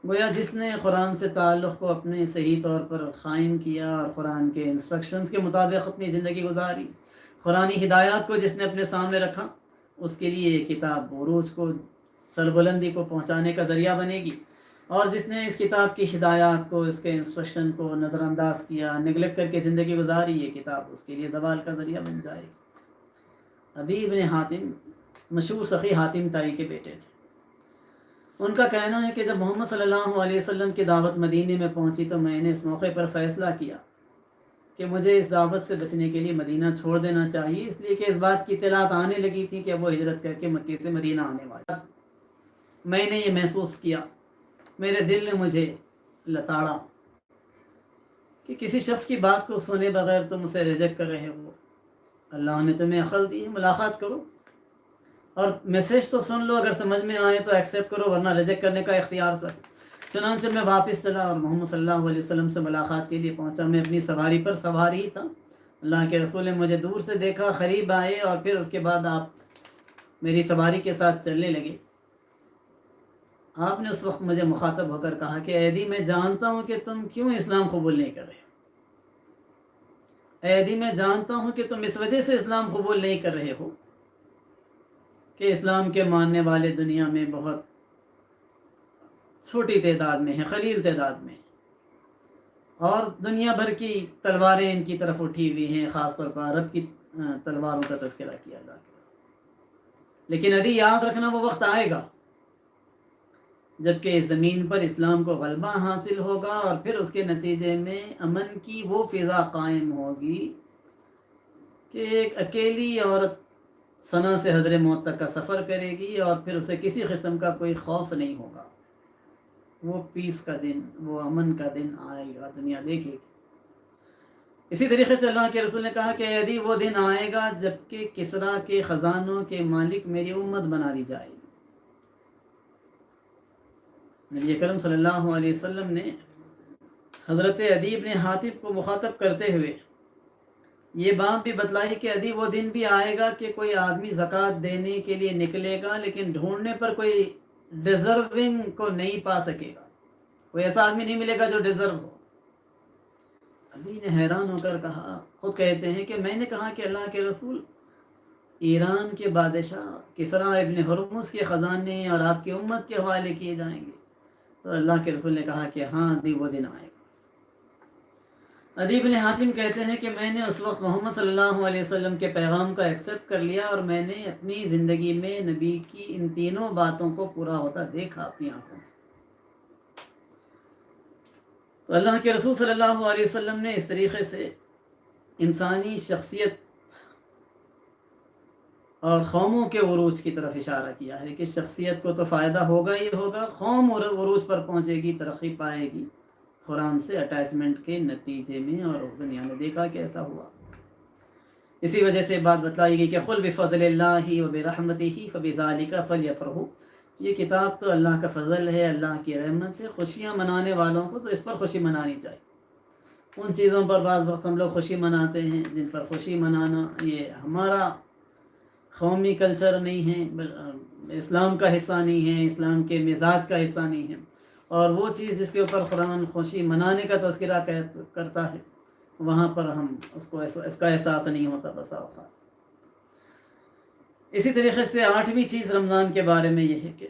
گویا جس نے قرآن سے تعلق کو اپنے صحیح طور پر قائم کیا اور قرآن کے انسٹرکشنز کے مطابق اپنی زندگی گزاری، قرآنی ہدایات کو جس نے اپنے سامنے رکھا، اس کے لیے یہ کتاب عروج کو، سربلندی کو پہنچانے کا ذریعہ بنے گی۔ اور جس نے اس کتاب کی ہدایات کو، اس کے انسٹرکشن کو نظر انداز کیا، نگلیکٹ کر کے زندگی گزاری، یہ کتاب اس کے لیے زوال کا ذریعہ بن جائے گی۔ عدی بن حاتم مشہور سخی حاتم تائی کے بیٹے تھے۔ ان کا کہنا ہے کہ جب محمد صلی اللہ علیہ وسلم کی دعوت مدینے میں پہنچی تو میں نے اس موقع پر فیصلہ کیا کہ مجھے اس دعوت سے بچنے کے لیے مدینہ چھوڑ دینا چاہیے، اس لیے کہ اس بات کی اطلاعات آنے لگی تھی کہ وہ ہجرت کر کے مکے سے مدینہ آنے والا۔ میں نے یہ محسوس کیا، میرے دل نے مجھے لتاڑا کہ کسی شخص کی بات کو سنے بغیر تم اسے ریجیکٹ کر رہے ہو۔ اللہ نے تمہیں عقل دی ہے، ملاقات کرو اور میسیج تو سن لو، اگر سمجھ میں آئے تو ایکسیپٹ کرو، ورنہ ریجیکٹ کرنے کا اختیار کرو۔ چنانچہ میں واپس چلا اور محمد صلی اللہ علیہ وسلم سے ملاقات کے لیے پہنچا۔ میں اپنی سواری پر سوار ہی تھا، اللہ کے رسول نے مجھے دور سے دیکھا، قریب آئے اور پھر اس کے بعد آپ میری سواری کے ساتھ چلنے لگے۔ آپ نے اس وقت مجھے مخاطب ہو کر کہا کہ اے عدی، میں جانتا ہوں کہ تم کیوں اسلام قبول نہیں کر رہے ہو۔ اے عدی، میں جانتا ہوں کہ تم اس وجہ سے اسلام قبول نہیں کر رہے ہو کہ اسلام کے ماننے والے دنیا میں بہت چھوٹی تعداد میں ہیں، قلیل تعداد میں، اور دنیا بھر کی تلواریں ان کی طرف اٹھی ہوئی ہیں، خاص طور پر عرب کی تلواروں کا تذکرہ کیا اللہ کے رسول۔ لیکن عدی، یاد رکھنا وہ وقت آئے گا جبکہ اس زمین پر اسلام کو غلبہ حاصل ہوگا اور پھر اس کے نتیجے میں امن کی وہ فضا قائم ہوگی کہ ایک اکیلی عورت ثنا سے حضر موت تک کا سفر کرے گی اور پھر اسے کسی قسم کا کوئی خوف نہیں ہوگا۔ وہ پیس کا دن، وہ امن کا دن آئے گا، دنیا دیکھے گی۔ اسی طریقے سے اللہ کے رسول نے کہا کہ یدی وہ دن آئے گا جبکہ کسرا کے خزانوں کے مالک میری امت بنا دی جائے گی۔ نبی کرم صلی اللہ علیہ وسلم نے حضرت عدی بن حاتم کو مخاطب کرتے ہوئے یہ بات بھی بتلائی کہ عدی، وہ دن بھی آئے گا کہ کوئی آدمی زکوٰۃ دینے کے لیے نکلے گا لیکن ڈھونڈنے پر کوئی ڈیزرونگ کو نہیں پا سکے گا، کوئی ایسا آدمی نہیں ملے گا جو ڈیزرو ہو۔ عدی نے حیران ہو کر کہا، خود کہتے ہیں کہ میں نے کہا کہ اللہ کے رسول، ایران کے بادشاہ کسرا ابن ہرمز کے خزانے اور آپ کی امت کے حوالے کیے جائیں گے؟ تو اللہ کے رسول نے کہا کہ ہاں عدی، وہ دن آئے گا۔ عدی بن حاتم کہتے ہیں کہ میں نے اس وقت محمد صلی اللہ علیہ وسلم کے پیغام کا ایکسیپٹ کر لیا اور میں نے اپنی زندگی میں نبی کی ان تینوں باتوں کو پورا ہوتا دیکھا اپنی آنکھوں سے۔ تو اللہ کے رسول صلی اللہ علیہ وسلم نے اس طریقے سے انسانی شخصیت اور قوموں کے عروج کی طرف اشارہ کیا ہے کہ شخصیت کو تو فائدہ ہوگا ہی ہوگا، قوم عروج پر پہنچے گی، ترقی پائے گی قرآن سے اٹیچمنٹ کے نتیجے میں، اور دنیا نے دیکھا کہ ایسا ہوا۔ اسی وجہ سے بات بتلائی گئی کہ قل بفضل اللہ وبرحمتہ فبذالک فلیفرحوا، یہ کتاب تو اللہ کا فضل ہے، اللہ کی رحمت ہے، خوشیاں منانے والوں کو تو اس پر خوشی منانی چاہیے۔ ان چیزوں پر بعض وقت ہم لوگ خوشی مناتے ہیں جن پر خوشی منانا یہ ہمارا قومی کلچر نہیں ہے، اسلام کا حصہ نہیں ہے، اسلام کے مزاج کا حصہ نہیں ہے، اور وہ چیز جس کے اوپر قرآن خوشی منانے کا تذکرہ کرتا ہے وہاں پر ہم اس کا احساس نہیں ہوتا بسا اوقات۔ اسی طریقے سے 8ویں چیز رمضان کے بارے میں یہ ہے کہ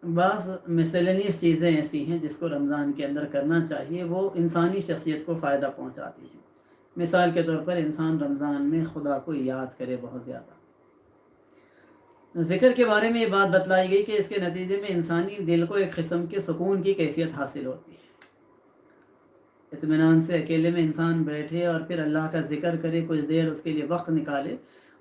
بعض مسلینیس چیزیں ایسی ہیں جس کو رمضان کے اندر کرنا چاہیے، وہ انسانی شخصیت کو فائدہ پہنچاتی ہیں۔ مثال کے طور پر انسان رمضان میں خدا کو یاد کرے بہت زیادہ۔ ذکر کے بارے میں یہ بات بتلائی گئی کہ اس کے نتیجے میں انسانی دل کو ایک قسم کے سکون کی کیفیت حاصل ہوتی ہے۔ اطمینان سے اکیلے میں انسان بیٹھے اور پھر اللہ کا ذکر کرے، کچھ دیر اس کے لیے وقت نکالے،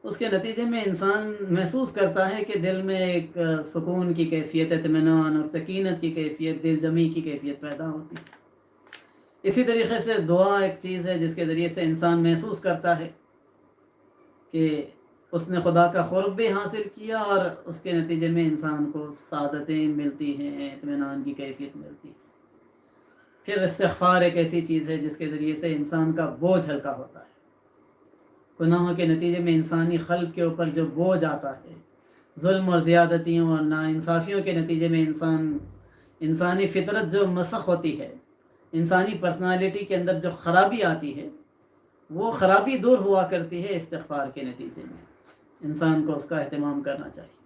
اس کے نتیجے میں انسان محسوس کرتا ہے کہ دل میں ایک سکون کی کیفیت، اطمینان اور سکینت کی کیفیت، دل جمی کی کیفیت پیدا ہوتی ہے۔ اسی طریقے سے دعا ایک چیز ہے جس کے ذریعے سے انسان محسوس کرتا ہے کہ اس نے خدا کا قرب بھی حاصل کیا اور اس کے نتیجے میں انسان کو سعادتیں ملتی ہیں، اطمینان کی کیفیت ملتی ہے۔ پھر استغفار ایک ایسی چیز ہے جس کے ذریعے سے انسان کا بوجھ ہلکا ہوتا ہے۔ گناہوں کے نتیجے میں انسانی خلق کے اوپر جو بوجھ آتا ہے، ظلم اور زیادتیوں اور ناانصافیوں کے نتیجے میں انسانی فطرت جو مسخ ہوتی ہے، انسانی پرسنالٹی کے اندر جو خرابی آتی ہے، وہ خرابی دور ہوا کرتی ہے استغفار کے نتیجے میں۔ انسان کو اس کا اہتمام کرنا چاہیے۔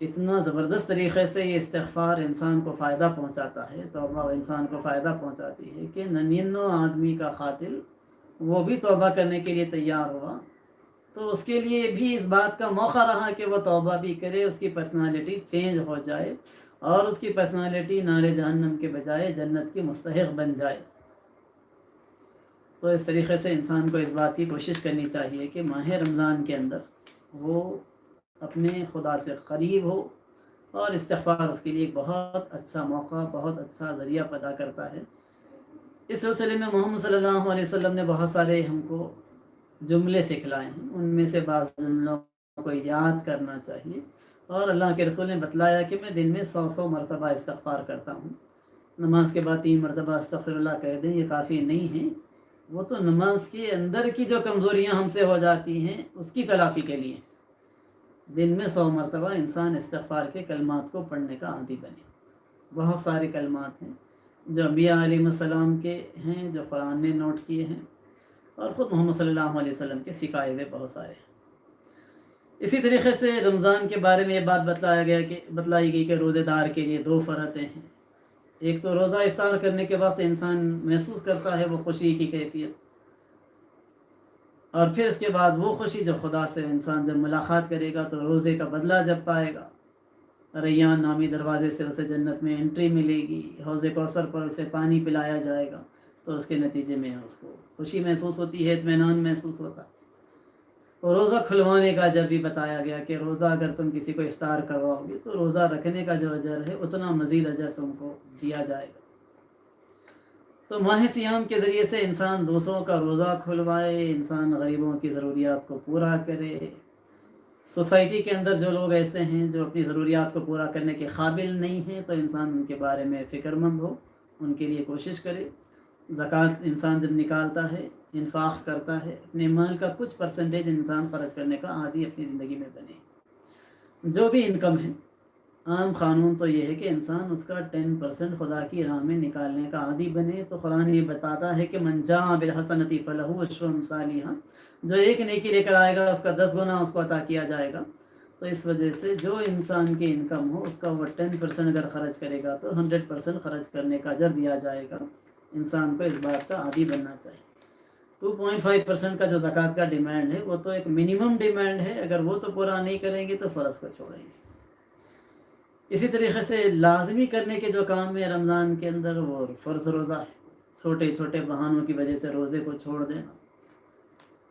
اتنا زبردست طریقے سے یہ استغفار انسان کو فائدہ پہنچاتا ہے، توبہ انسان کو فائدہ پہنچاتی ہے کہ 99 آدمی کا قاتل وہ بھی توبہ کرنے کے لیے تیار ہوا، تو اس کے لیے بھی اس بات کا موقع رہا کہ وہ توبہ بھی کرے، اس کی پرسنالٹی چینج ہو جائے اور اس کی پرسنالٹی نار جہنم کے بجائے جنت کی مستحق بن جائے۔ تو اس طریقے سے انسان کو اس بات کی کوشش کرنی چاہیے کہ ماہ رمضان کے اندر وہ اپنے خدا سے قریب ہو، اور استغفار اس کے لیے ایک بہت اچھا موقع، بہت اچھا ذریعہ پیدا کرتا ہے۔ اس سلسلے میں محمد صلی اللہ علیہ وسلم نے بہت سارے ہم کو جملے سکھلائے ہیں، ان میں سے بعض جملوں کو یاد کرنا چاہیے۔ اور اللہ کے رسول نے بتلایا کہ میں دن میں 100 مرتبہ استغفار کرتا ہوں۔ نماز کے بعد 3 مرتبہ استغفر اللہ کہہ دیں، یہ کافی نہیں ہے، وہ تو نماز کے اندر کی جو کمزوریاں ہم سے ہو جاتی ہیں اس کی تلافی کے لیے دن میں 100 مرتبہ انسان استغفار کے کلمات کو پڑھنے کا عادی بنے۔ بہت سارے کلمات ہیں جو انبیاء علیہ السلام کے ہیں، جو قرآن نے نوٹ کیے ہیں، اور خود محمد صلی اللہ علیہ وسلم کے سکھائے ہوئے بہت سارے ہیں۔ اسی طریقے سے رمضان کے بارے میں یہ بات بتلائی گئی کہ روزے دار کے لیے 2 فرحتیں ہیں۔ ایک تو روزہ افطار کرنے کے وقت انسان محسوس کرتا ہے وہ خوشی کی کیفیت، اور پھر اس کے بعد وہ خوشی جو خدا سے انسان جب ملاقات کرے گا تو روزے کا بدلہ جب پائے گا، ریان نامی دروازے سے اسے جنت میں انٹری ملے گی، حوض کوثر پر اسے پانی پلایا جائے گا، تو اس کے نتیجے میں اس کو خوشی محسوس ہوتی ہے، اطمینان محسوس ہوتا ہے۔ اور روزہ کھلوانے کا اجر بھی بتایا گیا کہ روزہ اگر تم کسی کو افطار کرواؤ گے تو روزہ رکھنے کا جو اجر ہے اتنا مزید اجر تم کو دیا جائے گا۔ تو ماہ سیام کے ذریعے سے انسان دوسروں کا روزہ کھلوائے، انسان غریبوں کی ضروریات کو پورا کرے۔ سوسائٹی کے اندر جو لوگ ایسے ہیں جو اپنی ضروریات کو پورا کرنے کے قابل نہیں ہیں، تو انسان ان کے بارے میں فکر مند ہو، ان کے لیے کوشش کرے۔ زکوٰۃ انسان جب نکالتا ہے، انفاق کرتا ہے، اپنے مال کا کچھ پرسنٹیج انسان خرچ کرنے کا عادی اپنی زندگی میں بنے۔ جو بھی انکم ہے، عام قانون تو یہ ہے کہ انسان اس کا 10% خدا کی راہ میں نکالنے کا عادی بنے۔ تو قرآن یہ بتاتا ہے کہ من جاء بالحسنۃ فلہ عشر امثالھا، جو ایک نیکی لے کر آئے گا اس کا 10 گنا اس کو عطا کیا جائے گا۔ تو اس وجہ سے جو انسان کی انکم ہو اس کا وہ 10% اگر خرچ کرے گا تو 100% خرچ کرنے کا اجر دیا جائے گا۔ انسان کو اس بات کا عادی بننا چاہیے۔ 2.5% کا جو زکوٰۃ کا ڈیمانڈ ہے وہ تو ایک منیمم ڈیمانڈ ہے، اگر وہ تو پورا نہیں کریں گے تو فرض کو چھوڑیں گے۔ اسی طریقے سے لازمی کرنے کے جو کام ہے رمضان کے اندر وہ فرض روزہ ہے۔ چھوٹے چھوٹے بہانوں کی وجہ سے روزے کو چھوڑ دینا،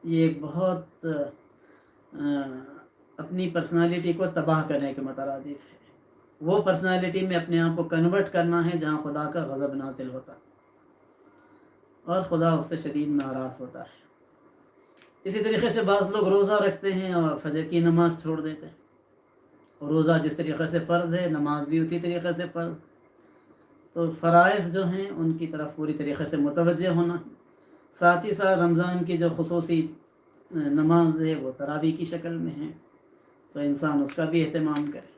یہ ایک بہت اپنی پرسنالٹی کو تباہ کرنے کے مترادف ہے۔ وہ پرسنالٹی میں اپنے آپ کو کنورٹ کرنا ہے جہاں خدا کا غضب نازل ہوتا ہے اور خدا اس سے شدید ناراض ہوتا ہے۔ اسی طریقے سے بعض لوگ روزہ رکھتے ہیں اور فجر کی نماز چھوڑ دیتے ہیں۔ اور روزہ جس طریقے سے فرض ہے، نماز بھی اسی طریقے سے فرض۔ تو فرائض جو ہیں ان کی طرف پوری طریقے سے متوجہ ہونا، ساتھ ہی ساتھ رمضان کی جو خصوصی نماز ہے وہ تراویح کی شکل میں ہے، تو انسان اس کا بھی اہتمام کرے۔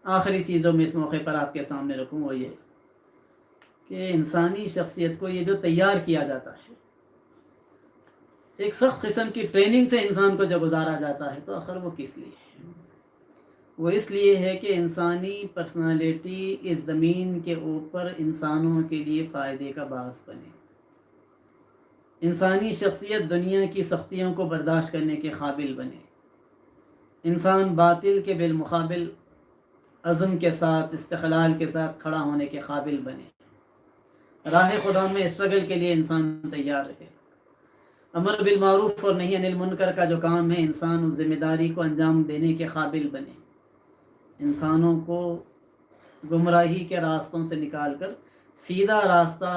آخری چیزوں میں اس موقع پر آپ کے سامنے رکھوں وہ یہ کہ انسانی شخصیت کو یہ جو تیار کیا جاتا ہے، ایک سخت قسم کی ٹریننگ سے انسان کو جو گزارا جاتا ہے، تو آخر وہ کس لیے ہے؟ وہ اس لیے ہے کہ انسانی پرسنالٹی اس زمین کے اوپر انسانوں کے لیے فائدے کا باعث بنے۔ انسانی شخصیت دنیا کی سختیوں کو برداشت کرنے کے قابل بنے۔ انسان باطل کے بالمقابل عزم کے ساتھ، استقلال کے ساتھ کھڑا ہونے کے قابل بنے۔ راہ خدا میں اسٹرگل کے لیے انسان تیار رہے۔ امر بالمعروف اور نہی عن المنکر کا جو کام ہے، انسان اس ذمہ داری کو انجام دینے کے قابل بنے۔ انسانوں کو گمراہی کے راستوں سے نکال کر سیدھا راستہ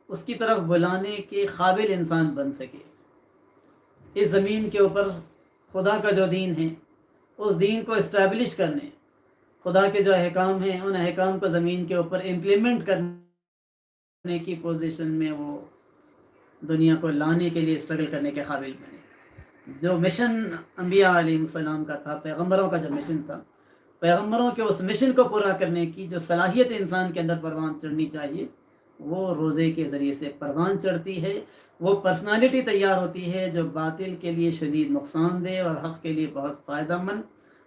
اس کی طرف بلانے کے قابل انسان بن سکے۔ اس زمین کے اوپر خدا کا جو دین ہے اس دین کو اسٹیبلش کرنے، خدا کے جو احکام ہیں ان احکام کو زمین کے اوپر امپلیمنٹ کرنے کی پوزیشن میں وہ دنیا کو لانے کے لیے اسٹرگل کرنے کے قابل بنے۔ جو مشن انبیاء علیہ السلام کا تھا، پیغمبروں کا جو مشن تھا، پیغمبروں کے اس مشن کو پورا کرنے کی جو صلاحیت انسان کے اندر پروان چڑھنی چاہیے وہ روزے کے ذریعے سے پروان چڑھتی ہے۔ وہ پرسنالٹی تیار ہوتی ہے جو باطل کے لیے شدید نقصان دہ اور حق کے لیے بہت فائدہ مند،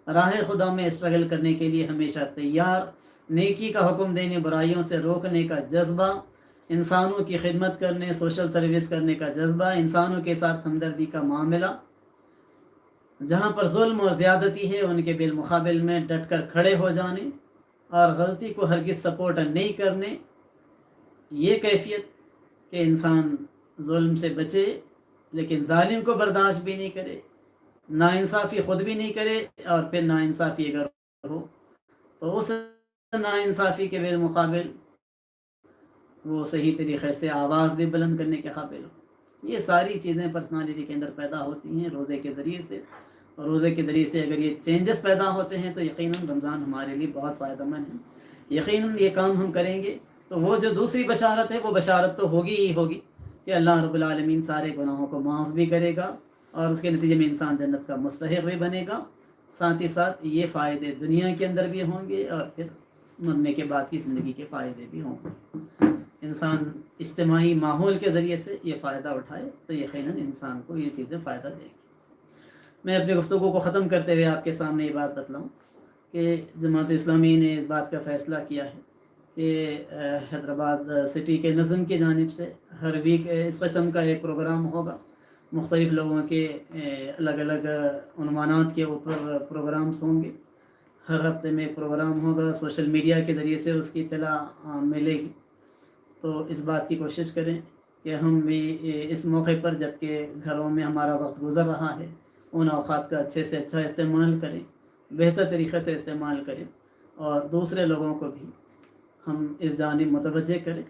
راہ خدا میں اسٹرگل کرنے کے لیے ہمیشہ تیار، نیکی کا حکم دینے، برائیوں سے روکنے کا جذبہ، انسانوں کی خدمت کرنے، سوشل سروس کرنے کا جذبہ، انسانوں کے ساتھ ہمدردی کا معاملہ، جہاں پر ظلم اور زیادتی ہے ان کے بالمقابل میں ڈٹ کر کھڑے ہو جانے اور غلطی کو ہرگز سپورٹ نہیں کرنے۔ یہ کیفیت کہ انسان ظلم سے بچے لیکن ظالم کو برداشت بھی نہیں کرے، ناانصافی خود بھی نہیں کرے، اور پھر ناانصافی اگر ہو تو اس ناانصافی کے بالمقابل وہ صحیح طریقے سے آواز بھی بلند کرنے کے قابل ہو۔ یہ ساری چیزیں پرسنالٹی کے اندر پیدا ہوتی ہیں روزے کے ذریعے سے، اور روزے کے ذریعے سے اگر یہ چینجز پیدا ہوتے ہیں تو یقیناً رمضان ہمارے لیے بہت فائدہ مند ہے۔ یقیناً یہ کام ہم کریں گے تو وہ جو دوسری بشارت ہے وہ بشارت تو ہوگی ہی ہوگی کہ اللہ رب العالمین سارے گناہوں کو معاف بھی کرے گا اور اس کے نتیجے میں انسان جنت کا مستحق بھی بنے گا۔ ساتھ ہی ساتھ یہ فائدے دنیا کے اندر بھی ہوں گے اور پھر مرنے کے بعد کی زندگی کے فائدے بھی ہوں گے۔ انسان اجتماعی ماحول کے ذریعے سے یہ فائدہ اٹھائے تو یقیناً انسان کو یہ چیزیں فائدہ دیں گی۔ میں اپنی گفتگو کو ختم کرتے ہوئے آپ کے سامنے یہ بات بتلاؤں کہ جماعت اسلامی نے اس بات کا فیصلہ کیا ہے کہ حیدرآباد سٹی کے نظم کی جانب سے ہر ویک اس قسم کا ایک پروگرام ہوگا، مختلف لوگوں کے الگ الگ عنوانات کے اوپر پروگرامز ہوں گے۔ ہر ہفتے میں ایک پروگرام ہوگا، سوشل میڈیا کے ذریعے سے اس کی اطلاع ملے گی۔ تو اس بات کی کوشش کریں کہ ہم بھی اس موقع پر جب کہ گھروں میں ہمارا وقت گزر رہا ہے ان اوقات کا اچھے سے اچھا استعمال کریں، بہتر طریقے سے استعمال کریں، اور دوسرے لوگوں کو بھی ہم اس جانب متوجہ کریں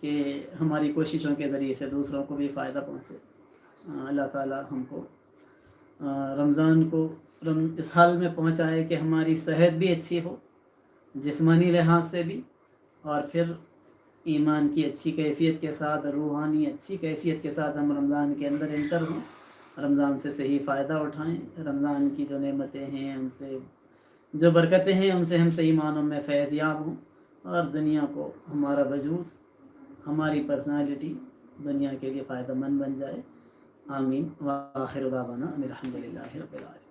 کہ ہماری کوششوں کے ذریعے سے دوسروں کو بھی فائدہ پہنچے۔ اللہ تعالی ہم کو رمضان کو اس حال میں پہنچائے کہ ہماری صحت بھی اچھی ہو جسمانی لحاظ سے بھی، اور پھر ایمان کی اچھی کیفیت کے ساتھ، روحانی اچھی کیفیت کے ساتھ ہم رمضان کے اندر انٹر ہوں، رمضان سے صحیح فائدہ اٹھائیں، رمضان کی جو نعمتیں ہیں ان سے جو برکتیں ہیں ان سے ہم صحیح معنوں میں فیض یاب ہوں، اور دنیا کو ہمارا وجود، ہماری پرسنالٹی دنیا کے لیے فائدہ مند بن جائے۔ آمین وآخر دعوانا ان الحمد للہ رب العالمین۔